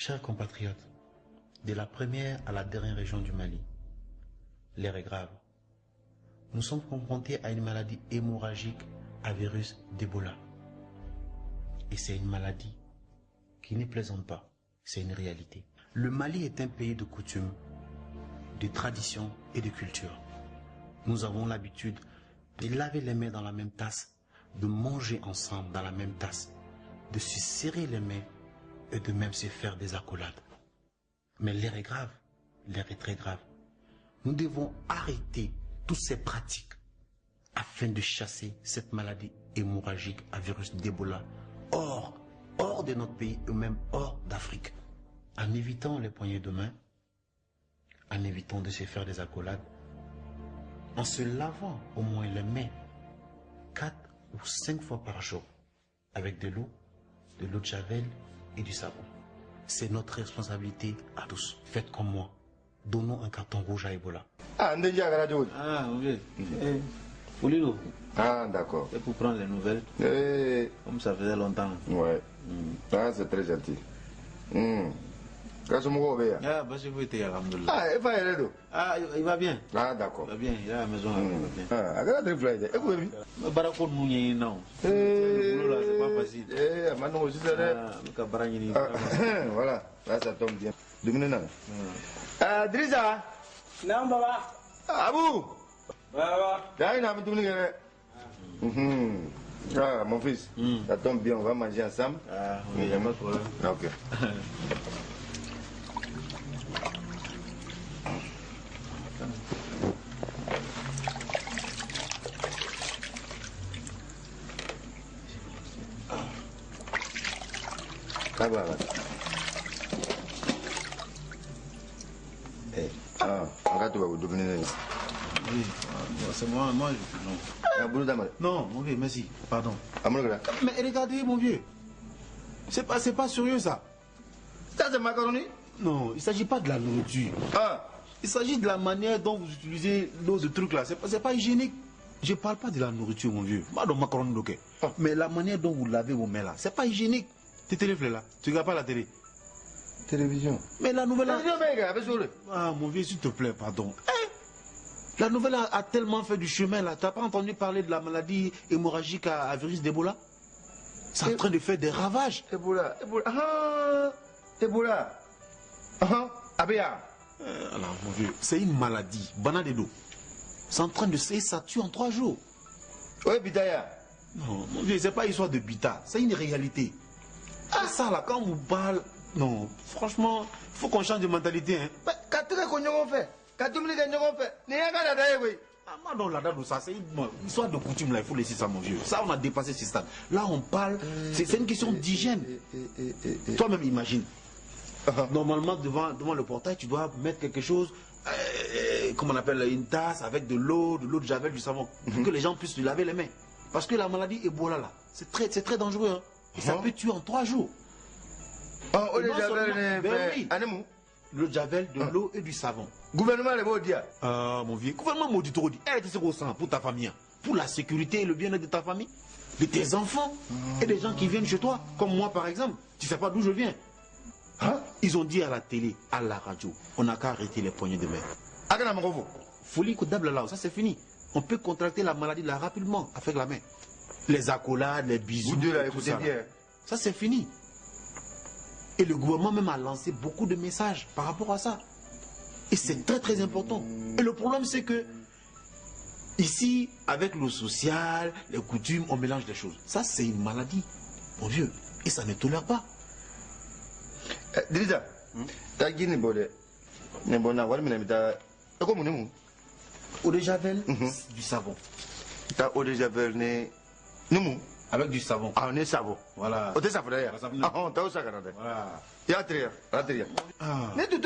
Chers compatriotes, de la première à la dernière région du Mali, l'air est grave. Nous sommes confrontés à une maladie hémorragique à virus d'Ebola. Et c'est une maladie qui ne plaisante pas, c'est une réalité. Le Mali est un pays de coutumes, de traditions et de culture. Nous avons l'habitude de laver les mains dans la même tasse, de manger ensemble dans la même tasse, de se serrer les mains et de même se faire des accolades. Mais l'air est grave, l'air est très grave. Nous devons arrêter toutes ces pratiques afin de chasser cette maladie hémorragique à virus d'Ebola hors de notre pays et même hors d'Afrique. En évitant les poignées de main, en évitant de se faire des accolades, en se lavant au moins les mains 4 ou 5 fois par jour avec de l'eau de javel et du savon. C'est notre responsabilité à tous. Faites comme moi. Donnons un carton rouge à Ebola. Ah, oui. Folilo. Ah, d'accord. C'est pour prendre les nouvelles. Comme ça faisait longtemps. Ouais. Ah, c'est très gentil. Ah, il va bien. Ah, d'accord. Il va bien, il est à la maison. Ah, regarde le fly. Barakon Mouni, non. C'est pas facile. Maintenant aussi, c'est voilà, là, ça tombe bien. Ah, Drisa. Non, Baba. Ah, vous. Baba. Ah, mon fils, ça tombe bien, on va manger ensemble. Ah, oui, il n'y a pas de problème. Ok. Ah, bah, regarde, tu vas vous devenir. Oui, c'est moi, non. Non, mon vieux, merci, pardon. Mais regardez, mon vieux, c'est pas sérieux ça. Ça, c'est macaroni? Non, il ne s'agit pas de la nourriture. Ah. Il s'agit de la manière dont vous utilisez l'eau, truc là. C'est pas hygiénique. Je parle pas de la nourriture, mon vieux. Pardon, macaroni, ok. Mais la manière dont vous lavez vos mains là, c'est pas hygiénique. Tes téléphones là, tu regardes pas la télé? Télévision. Mais la nouvelle... Ah, mon vieux, s'il te plaît, pardon. La nouvelle a tellement fait du chemin là. Tu n'as pas entendu parler de la maladie hémorragique à virus d'Ebola? C'est en train de faire des ravages. Ebola. Abia. Alors, mon vieux, c'est une maladie. Banane de dos. C'est en train de ça tue en 3 jours. Oui, Bitaya. Non, mon vieux, c'est pas histoire de bita. C'est une réalité. Ah, ça là, quand on vous parle... Non, franchement, il faut qu'on change de mentalité. Hein. Ça, c'est une histoire de coutume là, il faut laisser ça, mon vieux. Ça, on a dépassé ce stade. Là, on parle, c'est une question d'hygiène. Toi-même, imagine. Normalement, devant le portail, tu dois mettre quelque chose, comme on appelle une tasse avec de l'eau de javel, du savon, pour que les gens puissent se laver les mains. Parce que la maladie Ebola là, c'est très dangereux. Hein. Et ça peut tuer en 3 jours. Le javel, de l'eau et du savon. Gouvernement le maudit. Ah, mon vieux, gouvernement maudit, tu dis, pour ta famille, pour la sécurité et le bien-être de ta famille, de tes enfants et des gens qui viennent chez toi, comme moi par exemple. Tu sais pas d'où je viens. Ils ont dit à la télé, à la radio, on n'a qu'à arrêter les poignées de main. Folie là, ça c'est fini. On peut contracter la maladie là rapidement avec la main. Les accolades, les bisous, tout ça, ça c'est fini. Et le gouvernement même a lancé beaucoup de messages par rapport à ça. Et c'est très important. Et le problème c'est que ici, avec le social, les coutumes, on mélange des choses. Ça c'est une maladie, mon vieux. Et ça ne tolère pas. Drisa, t'as dit ne bolé. Ne bona, voilà, mais t'as. Comment nous? Eau de javel, du savon. T'as eau de javel, ne. Nous? Avec du savon. Ah, on est savon. Voilà. On est savon d'ailleurs. Ah, on t'a aussi regardé. Voilà. Y'a très bien. Mais tout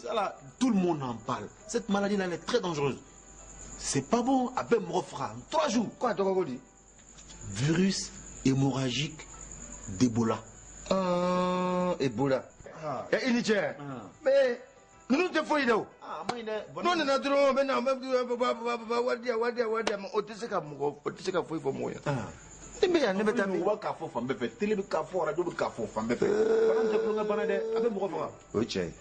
ça là, tout le monde en parle. Cette maladie là, elle est très dangereuse. C'est pas bon. Après, me refera 3 jours. Quoi, t'as dit? Virus hémorragique d'Ebola. Ebola. Et il y a. Mais. Nous te fouillons là. Non, non, non, maintenant, même, ne bɛ yan ne bɛ taa u b'a k'a fɔ fan bɛɛ fɛ télé bɛ k'a fɔ radio bɛ k'a fɔ fan bɛɛ fɛ bana min tɛ tulonkɛ bana ye dɛ a bɛ mɔgɔ faga. o ye tiɲɛ ye.